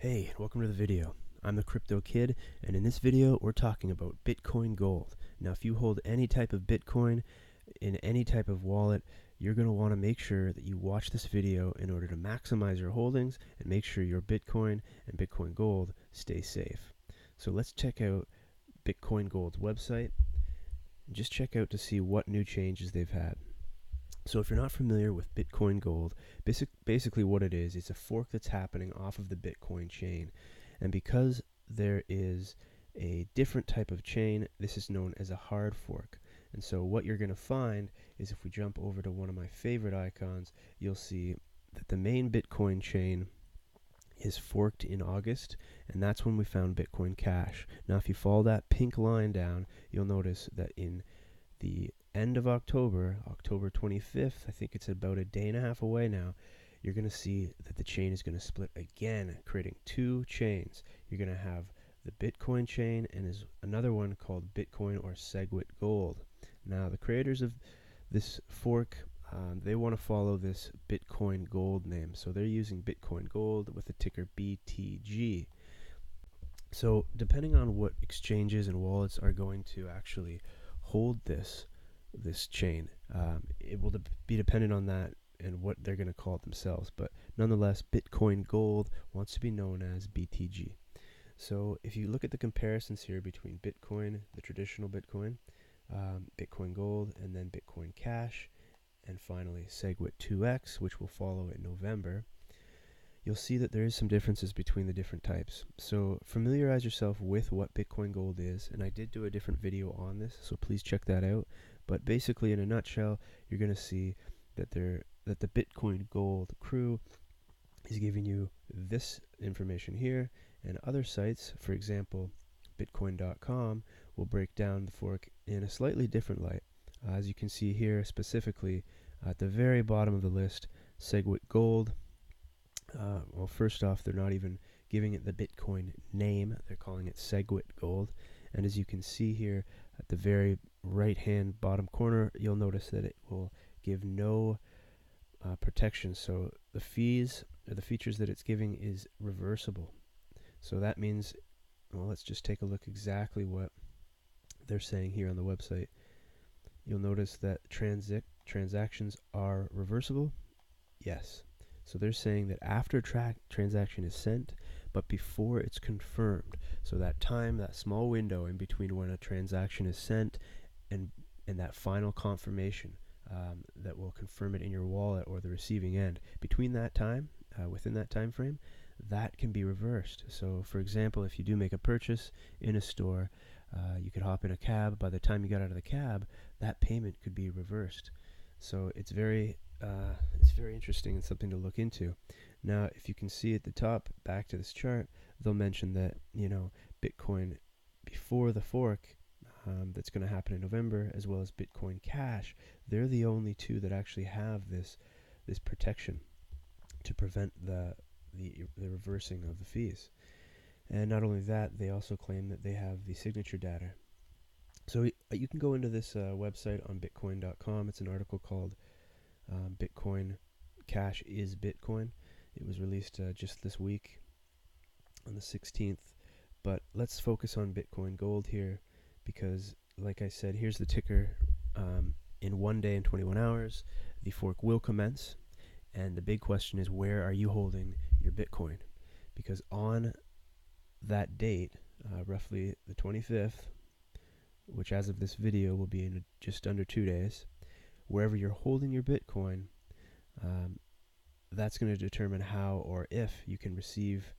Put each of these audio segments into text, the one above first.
Hey, and welcome to the video. I'm the Crypto Kid, and in this video we're talking about Bitcoin Gold. Now, if you hold any type of Bitcoin in any type of wallet, you're going to want to make sure that you watch this video in order to maximize your holdings and make sure your Bitcoin and Bitcoin Gold stay safe. So let's check out Bitcoin Gold's website and just check out to see what new changes they've had. So if you're not familiar with Bitcoin Gold, basically what it is, it's a fork that's happening off of the Bitcoin chain. And because there is a different type of chain, this is known as a hard fork. And so what you're going to find is if we jump over to one of my favorite icons, you'll see that the main Bitcoin chain is forked in August, and that's when we found Bitcoin Cash. Now if you follow that pink line down, you'll notice that in the end of October 25th, I think it's about a day and a half away now, you're going to see that the chain is going to split again, creating two chains. You're going to have the Bitcoin chain and is another one called Bitcoin or SegwitGold. Now, the creators of this fork, they want to follow this Bitcoin Gold name, so they're using Bitcoin Gold with the ticker BTG. So depending on what exchanges and wallets are going to actually hold this chain, it will be dependent on that and what they're going to call it themselves. But nonetheless, Bitcoin Gold wants to be known as BTG. So if you look at the comparisons here between Bitcoin, the traditional Bitcoin, Bitcoin Gold, and then Bitcoin Cash, and finally Segwit 2X, which will follow in November, you'll see that there is some differences between the different types. So familiarize yourself with what Bitcoin Gold is, and I did do a different video on this, so please check that out. But basically, in a nutshell, you're going to see that the Bitcoin Gold crew is giving you this information here, and other sites, for example, Bitcoin.com, will break down the fork in a slightly different light. As you can see here, specifically at the very bottom of the list, SegwitGold. Well, first off, they're not even giving it the Bitcoin name. They're calling it SegwitGold. And as you can see here at the very right-hand bottom corner, you'll notice that it will give no protection. So the fees, or the features that it's giving, is reversible. So that means, well, let's just take a look exactly what they're saying here on the website. You'll notice that transactions are reversible. Yes. So they're saying that after transaction is sent, but before it's confirmed. So that time, that small window in between when a transaction is sent and that final confirmation that will confirm it in your wallet or the receiving end, between that time, within that time frame, that can be reversed. So for example, if you do make a purchase in a store, you could hop in a cab. By the time you got out of the cab, that payment could be reversed. So it's very interesting and something to look into. Now, if you can see at the top, back to this chart, they'll mention that, Bitcoin before the fork that's going to happen in November, as well as Bitcoin Cash, they're the only two that actually have this protection to prevent the reversing of the fees. And not only that, they also claim that they have the signature data. So you can go into this website on Bitcoin.com. It's an article called Bitcoin Cash is Bitcoin. It was released just this week on the 16th. But let's focus on Bitcoin Gold here because, like I said, here's the ticker. In 1 day and 21 hours, the fork will commence. And the big question is, where are you holding your Bitcoin? Because on that date, roughly the 25th, which as of this video will be in just under 2 days, wherever you're holding your Bitcoin, that's going to determine how or if you can receive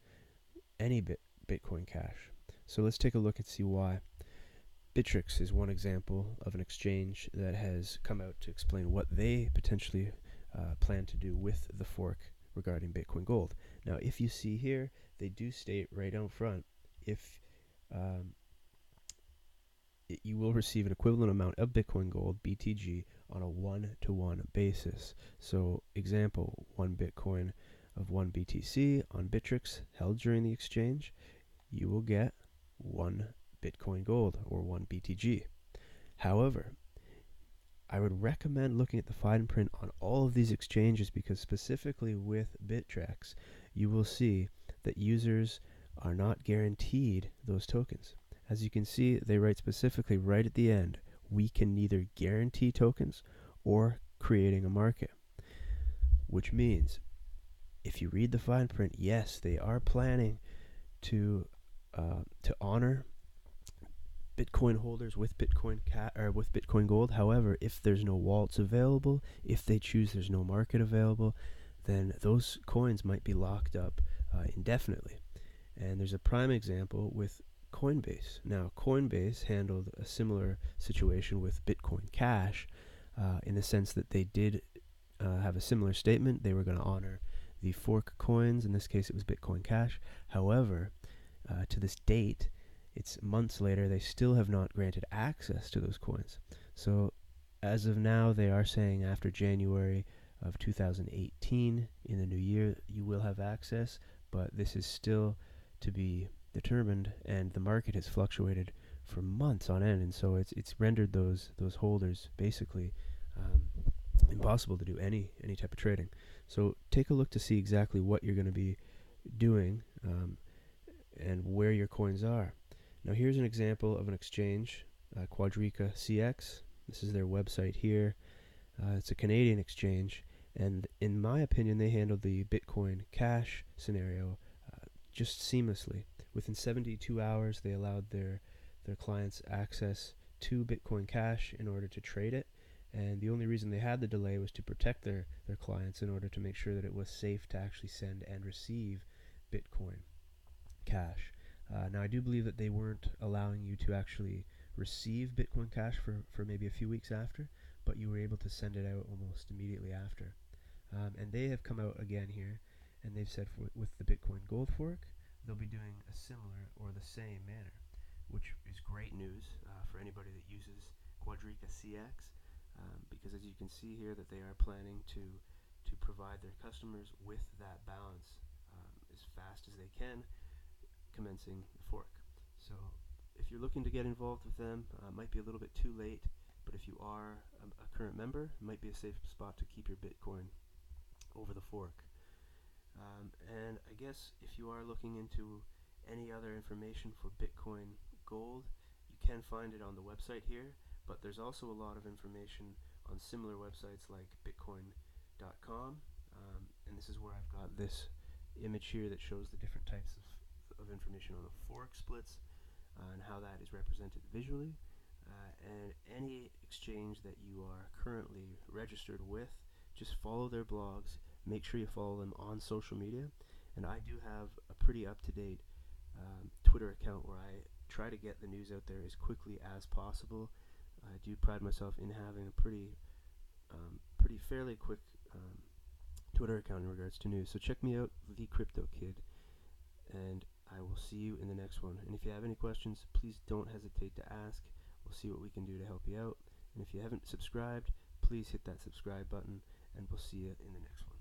any Bitcoin Cash. So let's take a look and see why. Bittrex is one example of an exchange that has come out to explain what they potentially plan to do with the fork regarding Bitcoin Gold. Now, if you see here, they do state right out front, if you will receive an equivalent amount of Bitcoin Gold, BTG, on a 1-to-1 basis. So, example, 1 Bitcoin of 1 BTC on Bittrex held during the exchange, you will get 1 Bitcoin Gold, or 1 BTG. However, I would recommend looking at the fine print on all of these exchanges because specifically with Bittrex, you will see that users are not guaranteed those tokens. As you can see, they write specifically right at the end, we can neither guarantee tokens or creating a market. Which means, if you read the fine print, yes, they are planning to honor Bitcoin holders with with BitcoinGold. However, if there's no wallets available, if they choose there's no market available, then those coins might be locked up indefinitely. And there's a prime example with Coinbase. Now, Coinbase handled a similar situation with Bitcoin Cash in the sense that they did have a similar statement. They were going to honor the fork coins. In this case, it was Bitcoin Cash. However, to this date, it's months later, they still have not granted access to those coins. So as of now, they are saying after January of 2018, in the new year, you will have access, but this is still to be determined, and the market has fluctuated for months on end, and so it's rendered those holders basically impossible to do any type of trading. So take a look to see exactly what you're going to be doing and where your coins are. Now here's an example of an exchange, Quadriga CX. This is their website here. It's a Canadian exchange, and in my opinion, they handled the Bitcoin Cash scenario just seamlessly. Within 72 hours, they allowed their clients access to Bitcoin Cash in order to trade it, and the only reason they had the delay was to protect their clients in order to make sure that it was safe to actually send and receive Bitcoin Cash. Now, I do believe that they weren't allowing you to actually receive Bitcoin Cash for maybe a few weeks after, but you were able to send it out almost immediately after. And they have come out again here, and they've said with the BitcoinGold fork, they'll be doing a similar or the same manner, which is great news for anybody that uses Quadriga CX, because as you can see here, that they are planning to provide their customers with that balance as fast as they can, commencing the fork. So if you're looking to get involved with them, it might be a little bit too late, but if you are a current member, it might be a safe spot to keep your Bitcoin over the fork. And I guess if you are looking into any other information for Bitcoin Gold, you can find it on the website here, but there's also a lot of information on similar websites like bitcoin.com, and this is where I've got this image here that shows the different types of information on the fork splits and how that is represented visually. And any exchange that you are currently registered with, just follow their blogs. Make sure you follow them on social media. And I do have a pretty up-to-date Twitter account where I try to get the news out there as quickly as possible. I do pride myself in having a pretty fairly quick Twitter account in regards to news. So check me out, The Crypto Kid, and I will see you in the next one. And if you have any questions, please don't hesitate to ask. We'll see what we can do to help you out. And if you haven't subscribed, please hit that subscribe button, and we'll see you in the next one.